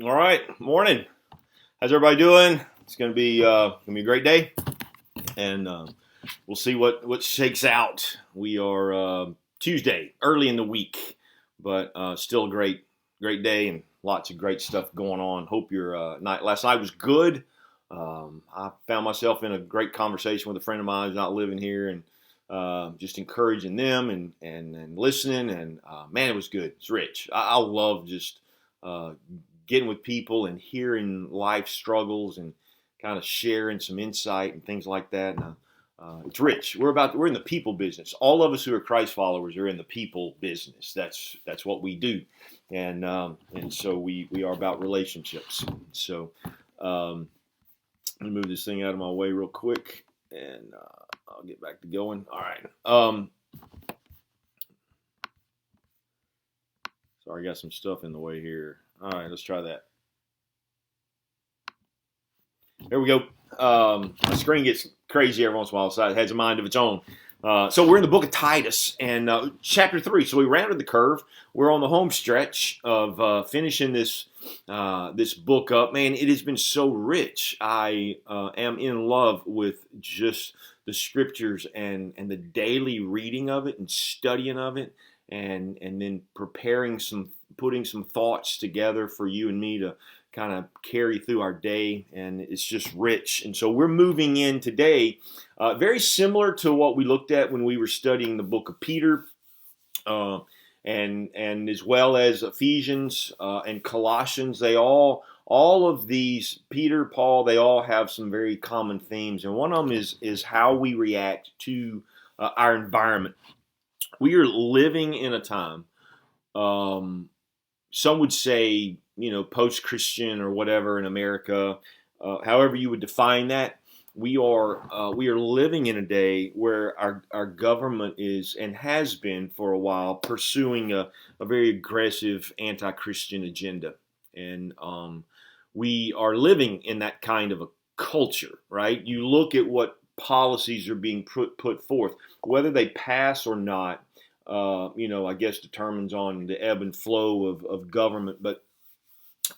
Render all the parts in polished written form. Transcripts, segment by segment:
All right, morning. How's everybody doing? It's gonna be a great day, and we'll see what shakes out. We are Tuesday, early in the week, but still a great day and lots of great stuff going on. Hope your night last night was good. I found myself in a great conversation with a friend of mine who's not living here, and just encouraging them and listening. And man, it was good. It's rich. I love just uh, getting with people and hearing life struggles and kind of sharing some insight and things like that. And it's rich. We're in the people business. All of us who are Christ followers are in the people business. That's what we do, and so we are about relationships. So let me move this thing out of my way real quick, and I'll get back to going. All right. Sorry, I got some stuff in the way here. All right, let's try that. There we go. My screen gets crazy every once in a while, so it has a mind of its own. So we're in the book of Titus and chapter 3. So we rounded the curve. We're on the home stretch of finishing this book up. Man, it has been so rich. I am in love with just the scriptures and the daily reading of it and studying of it, and then putting some thoughts together for you and me to kind of carry through our day, and it's just rich. And so we're moving in today, very similar to what we looked at when we were studying the book of Peter, and as well as Ephesians and Colossians. All of these, Peter, Paul, they all have some very common themes, and one of them is how we react to our environment. We are living in a time, some would say, post-Christian or whatever in America, however you would define that. We are living in a day where our government is and has been for a while pursuing a very aggressive anti-Christian agenda, and we are living in that kind of a culture, right? You look at what policies are being put forth, whether they pass or not. I guess determines on the ebb and flow of government, but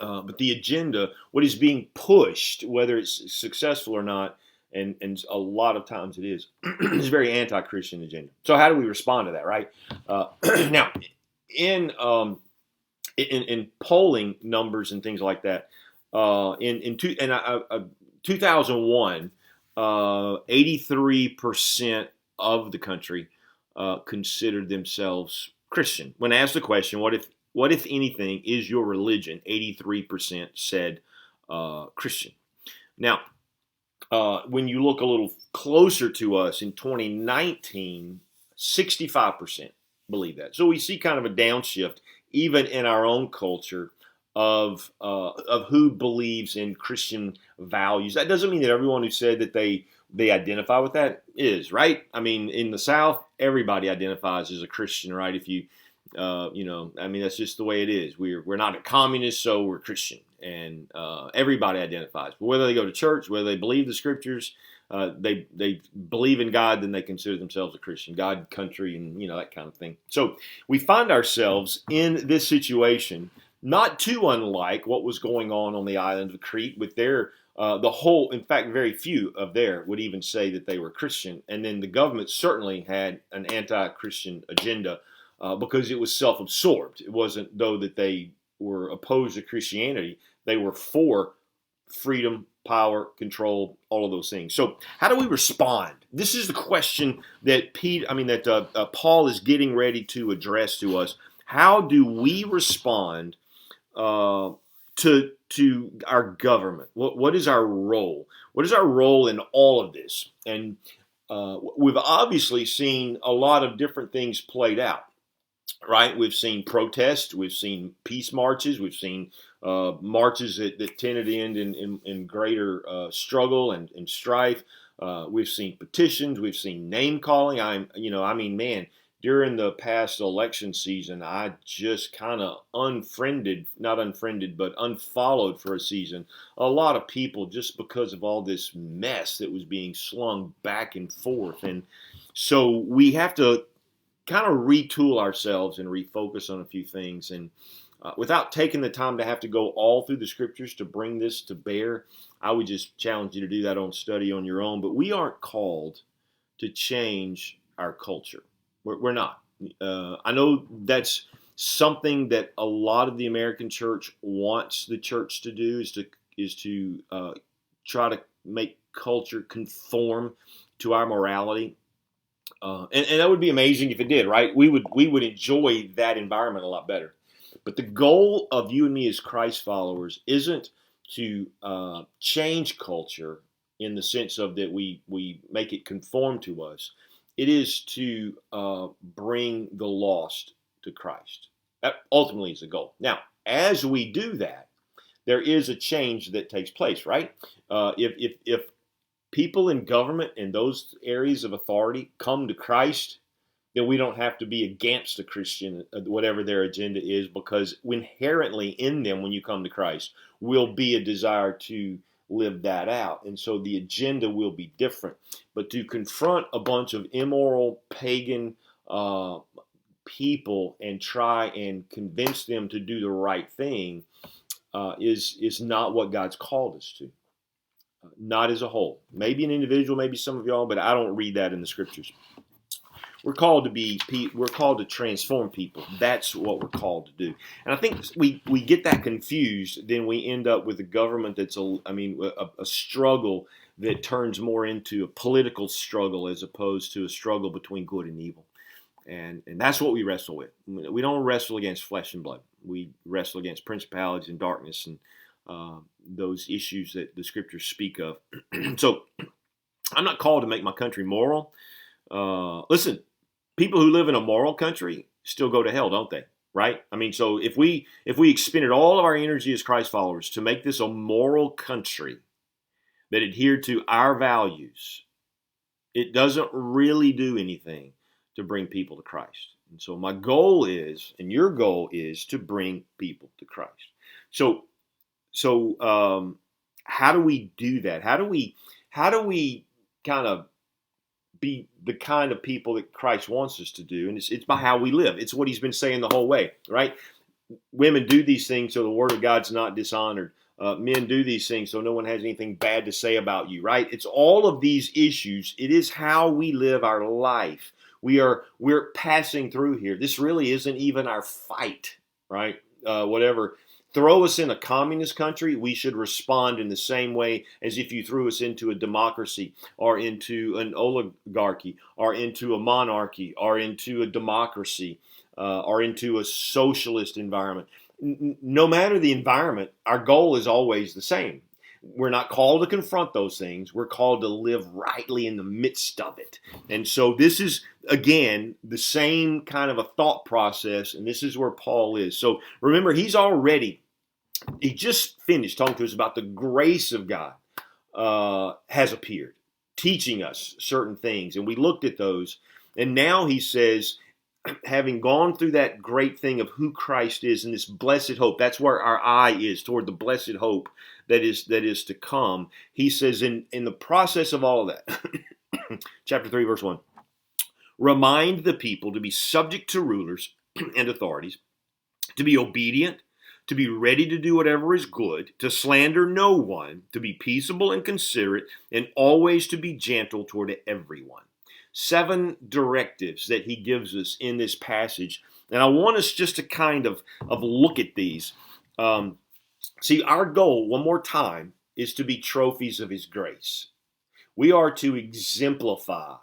the agenda, what is being pushed, whether it's successful or not, and a lot of times it is, is very anti-Christian agenda. So how do we respond to that, right? Now, in polling numbers and things like that, in 2001, 83% of the country considered themselves Christian. When asked the question, what if anything is your religion? 83% said Christian. Now, when you look a little closer to us in 2019, 65% believe that. So we see kind of a downshift even in our own culture of who believes in Christian values. That doesn't mean that everyone who said that they identify with that is, right? I mean, in the South, everybody identifies as a Christian, right? If you, that's just the way it is. We're not a communist, so we're Christian, and everybody identifies. But whether they go to church, whether they believe the scriptures, they believe in God, then they consider themselves a Christian. God, country, and that kind of thing. So we find ourselves in this situation, not too unlike what was going on the island of Crete with their in fact, very few of there would even say that they were Christian. And then the government certainly had an anti-Christian agenda because it was self-absorbed. It wasn't, though, that they were opposed to Christianity. They were for freedom, power, control, all of those things. So how do we respond? This is the question that Paul is getting ready to address to us. How do we respond to our government? What is our role? What is our role in all of this? And we've obviously seen a lot of different things played out, right? We've seen protests, we've seen peace marches, we've seen marches that tended to end in greater struggle and strife. We've seen petitions, we've seen name calling. Man, during the past election season, I just kind of unfollowed for a season a lot of people just because of all this mess that was being slung back and forth. And so we have to kind of retool ourselves and refocus on a few things. And Without taking the time to have to go all through the scriptures to bring this to bear, I would just challenge you to do that on study on your own. But we aren't called to change our culture. We're not. I know that's something that a lot of the American church wants the church to do, is to try to make culture conform to our morality. And that would be amazing if it did, right? We would enjoy that environment a lot better. But the goal of you and me as Christ followers isn't to change culture in the sense of that we make it conform to us. It is to bring the lost to Christ. That ultimately is the goal. Now, as we do that, there is a change that takes place, right? If people in government in those areas of authority come to Christ, then we don't have to be against a Christian, whatever their agenda is, because inherently in them, when you come to Christ, will be a desire to live that out. And so the agenda will be different. But to confront a bunch of immoral, pagan people and try and convince them to do the right thing is not what God's called us to. Not as a whole. Maybe an individual, maybe some of y'all, but I don't read that in the scriptures. We're called to transform people. That's what we're called to do. And I think we get that confused. Then we end up with a government that's a struggle that turns more into a political struggle as opposed to a struggle between good and evil. And that's what we wrestle with. We don't wrestle against flesh and blood. We wrestle against principalities and darkness and those issues that the scriptures speak of. So I'm not called to make my country moral. Listen, people who live in a moral country still go to hell, don't they? Right? I mean, so if we expended all of our energy as Christ followers to make this a moral country that adhered to our values, it doesn't really do anything to bring people to Christ. And so my goal is, and your goal is, to bring people to Christ. So how do we do that? How do we kind of be the kind of people that Christ wants us to do? And it's by how we live. It's what he's been saying the whole way, right? Women, do these things so the word of God's not dishonored. Men, do these things so no one has anything bad to say about you, right? It's all of these issues. It is how we live our life. We're passing through here. This really isn't even our fight, right? Whatever. Throw us in a communist country, we should respond in the same way as if you threw us into a democracy or into an oligarchy or into a monarchy or into a democracy or into a socialist environment. No matter the environment, our goal is always the same. We're not called to confront those things. We're called to live rightly in the midst of it. And so this is, again, the same kind of a thought process, and this is where Paul is. So remember, he just finished talking to us about the grace of God has appeared, teaching us certain things. And we looked at those. And now he says, having gone through that great thing of who Christ is and this blessed hope, that's where our eye is, toward the blessed hope that is to come. He says in the process of all of that, chapter 3, verse 1, remind the people to be subject to rulers and authorities, to be obedient, to be ready to do whatever is good, to slander no one, to be peaceable and considerate, and always to be gentle toward everyone. 7 directives that he gives us in this passage. And I want us just to kind of look at these. See, our goal, one more time, is to be trophies of his grace. We are to exemplify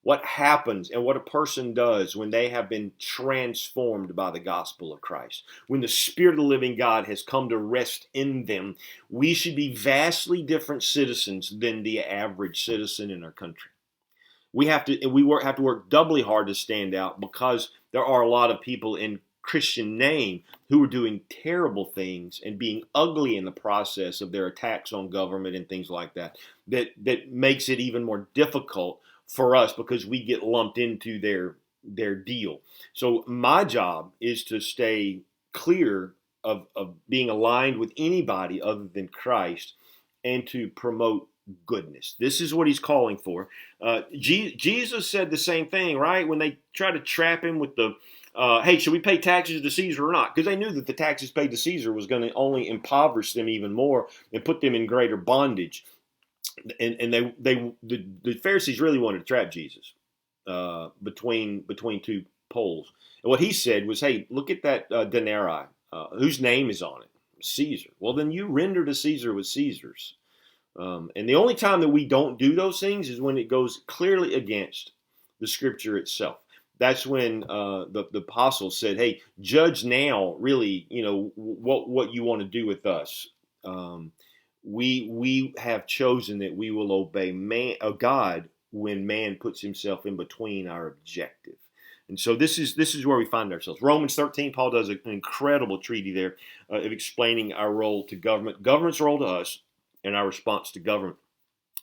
what happens and what a person does when they have been transformed by the gospel of Christ. When the Spirit of the living God has come to rest in them, we should be vastly different citizens than the average citizen in our country. We have to work doubly hard to stand out, because there are a lot of people in Christian name who are doing terrible things and being ugly in the process of their attacks on government and things like that. That makes it even more difficult for us, because we get lumped into their deal. So my job is to stay clear of being aligned with anybody other than Christ, and to promote goodness. This is what he's calling for. Jesus said the same thing, right? When they tried to trap him with the hey, should we pay taxes to Caesar or not? Because they knew that the taxes paid to Caesar was going to only impoverish them even more and put them in greater bondage. And the Pharisees really wanted to trap Jesus between two poles. And what he said was, hey, look at that denarii. Whose name is on it? Caesar. Well, then you render to Caesar what Caesar's. And the only time that we don't do those things is when it goes clearly against the Scripture itself. That's when the apostles said, "Hey, judge now, really, what you want to do with us. We have chosen that we will obey God when man puts himself in between our objective." And so this is where we find ourselves. Romans 13, Paul does an incredible treatise there of explaining our role to government, government's role to us, and our response to government.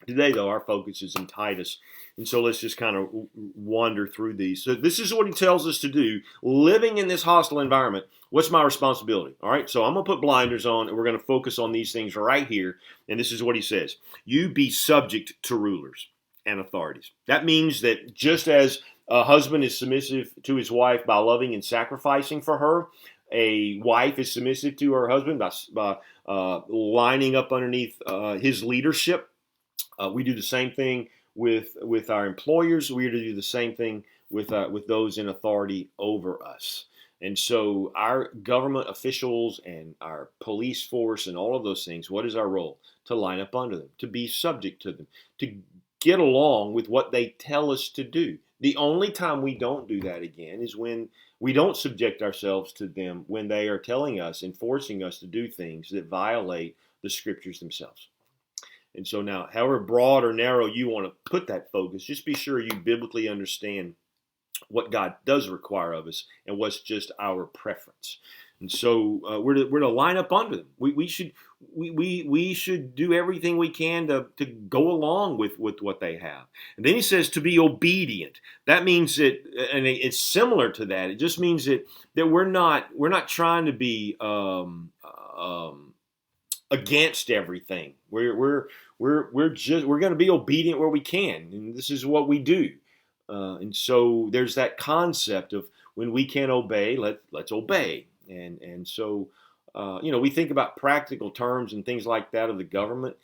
Today, though, our focus is in Titus. And so let's just kind of wander through these. So this is what he tells us to do. Living in this hostile environment, what's my responsibility? All right, so I'm going to put blinders on, and we're going to focus on these things right here. And this is what he says. You be subject to rulers and authorities. That means that just as a husband is submissive to his wife by loving and sacrificing for her, a wife is submissive to her husband by lining up underneath his leadership. We do the same thing with our employers. We are to do the same thing with those in authority over us. And so our government officials and our police force and all of those things, what is our role? To line up under them, to be subject to them, to get along with what they tell us to do. The only time we don't do that again is when we don't subject ourselves to them when they are telling us and forcing us to do things that violate the Scriptures themselves. And so now, however broad or narrow you want to put that focus, just be sure you biblically understand what God does require of us and what's just our preference. And so we're to line up under them. We should do everything we can to go along with what they have. And then he says to be obedient. That means that, and it's similar to that. It just means that we're not trying to be against everything. We're going to be obedient where we can, and this is what we do. And so there's that concept of when we can't obey, let's obey. And so we think about practical terms and things like that of the government.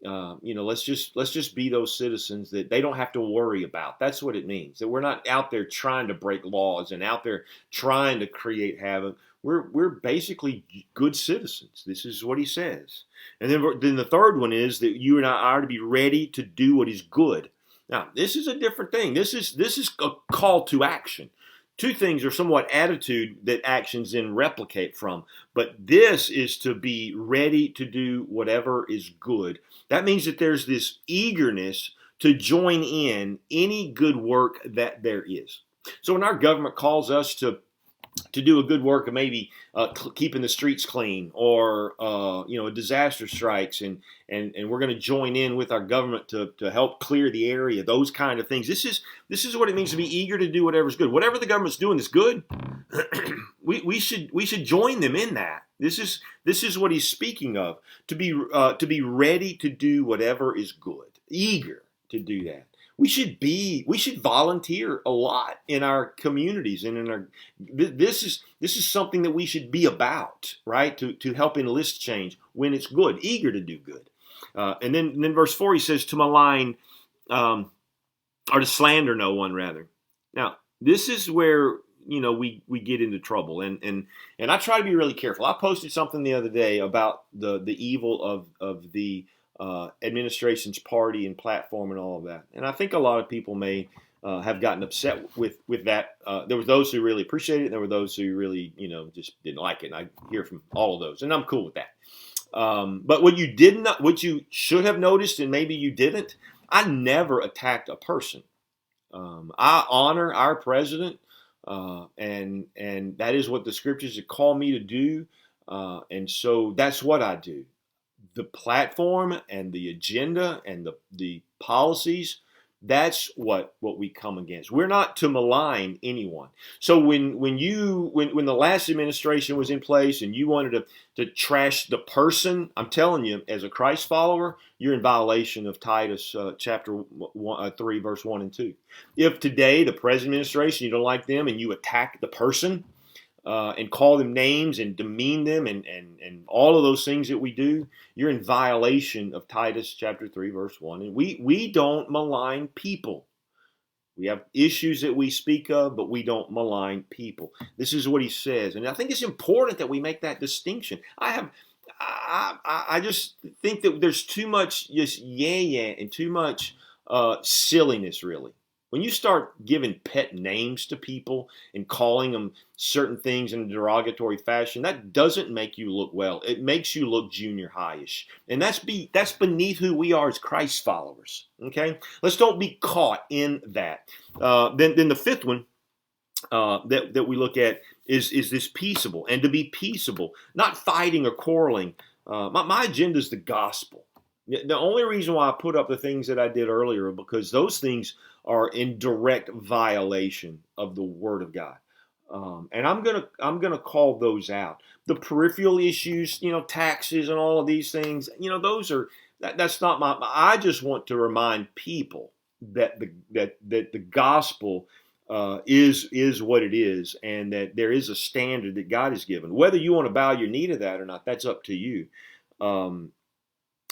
Let's just be those citizens that they don't have to worry about. That's what it means. That we're not out there trying to break laws and out there trying to create havoc. We're basically good citizens. This is what he says. And then the third one is that you and I are to be ready to do what is good. Now, this is a different thing. This is a call to action. Two things are somewhat attitude that actions then replicate from. But this is to be ready to do whatever is good. That means that there's this eagerness to join in any good work that there is. So when our government calls us to do a good work of maybe keeping the streets clean, or a disaster strikes, and we're going to join in with our government to help clear the area, those kind of things. This is what it means to be eager to do whatever's good. Whatever the government's doing is good. we should join them in that. This is what he's speaking of. To be ready to do whatever is good, eager to do that. We should volunteer a lot in our communities and in our. This is something that we should be about, right? To help enlist change when it's good, eager to do good. And then verse 4 he says to malign, or to slander no one, rather. Now this is where we get into trouble, and I try to be really careful. I posted something the other day about the evil of the administration's party and platform and all of that. And I think a lot of people may have gotten upset with that. There were those who really appreciated it, and there were those who really, just didn't like it. And I hear from all of those, and I'm cool with that. But what you should have noticed, and maybe you didn't, I never attacked a person. I honor our president, and that is what the Scriptures call me to do. And so that's what I do. The platform and the agenda and the policies, That's what we come against. We're not to malign anyone. So when the last administration was in place and you wanted to trash the person, I'm telling you, as a Christ follower, you're in violation of Titus chapter 3, verse 1 and 2. If today the present administration, you don't like them and you attack the person, and call them names and demean them and all of those things that we do, you're in violation of Titus chapter 3, verse 1. And we don't malign people. We have issues that we speak of, but we don't malign people. This is what he says. And I think it's important that we make that distinction. I just think that there's too much just and too much silliness, really. When you start giving pet names to people and calling them certain things in a derogatory fashion, that doesn't make you look well. It makes you look junior high-ish. And that's beneath who we are as Christ followers. Okay? Let's don't be caught in that. Then the fifth one that we look at is this peaceable. And to be peaceable, not fighting or quarreling. My agenda is the gospel. The only reason why I put up the things that I did earlier because those things are in direct violation of the Word of God, and I'm gonna call those out. The peripheral issues, taxes and all of these things, those are that's not my. I just want to remind people that the gospel is what it is, and that there is a standard that God has given. Whether you want to bow your knee to that or not, that's up to you.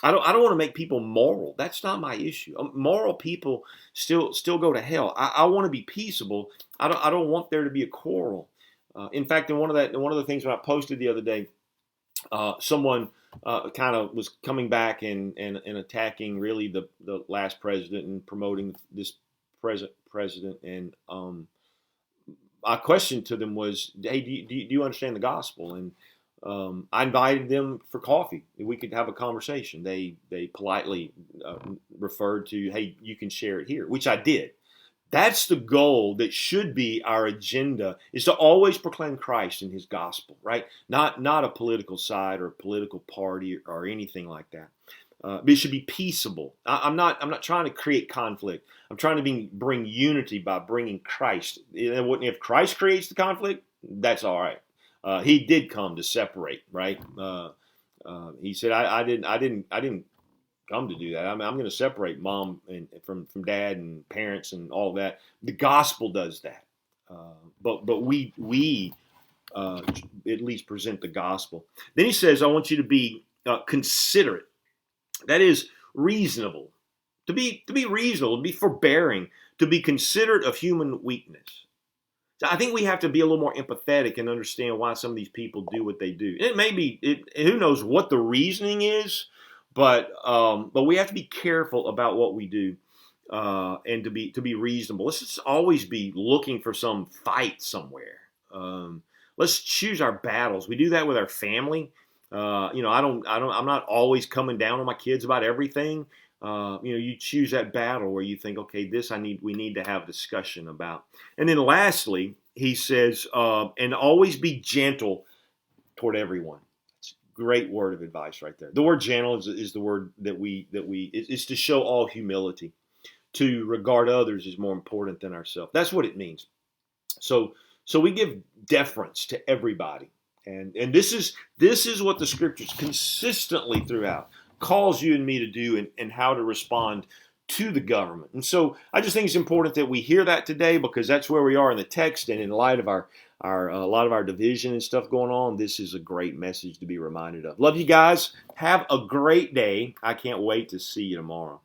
I don't want to make people moral. That's not my issue. Moral people still go to hell. I want to be peaceable. I don't want there to be a quarrel. In fact, in one of the things when I posted the other day, someone kind of was coming back and attacking really the last president and promoting this present president. And my question to them was, hey, do you understand the gospel? And I invited them for coffee. We could have a conversation. They politely referred to, hey, you can share it here, which I did. That's the goal that should be our agenda, is to always proclaim Christ and his gospel, right? Not a political side or a political party or anything like that. But it should be peaceable. I'm not trying to create conflict. I'm trying to bring unity by bringing Christ. If Christ creates the conflict, that's all right. He did come to separate, right? He said, "I didn't come to do that. I'm going to separate mom from dad and parents and all that." The gospel does that, but we at least present the gospel. Then he says, "I want you to be considerate. That is reasonable. To be reasonable, to be forbearing, to be considerate of human weakness." I think we have to be a little more empathetic and understand why some of these people do what they do. It may be, who knows what the reasoning is, but we have to be careful about what we do, and to be reasonable. Let's just always be looking for some fight somewhere. Let's choose our battles. We do that with our family. I'm not always coming down on my kids about everything. You choose that battle where you think, okay, we need to have discussion about. And then lastly, he says, and always be gentle toward everyone. It's a great word of advice right there. The word gentle is the word that is to show all humility. To regard others is more important than ourselves. That's what it means. So we give deference to everybody. And this is what the scriptures consistently throughout calls you and me to do, and how to respond to the government. And so I just think it's important that we hear that today, because that's where we are in the text, and in light of a lot of our division and stuff going on, this is a great message to be reminded of. Love you guys. Have a great day. I can't wait to see you tomorrow.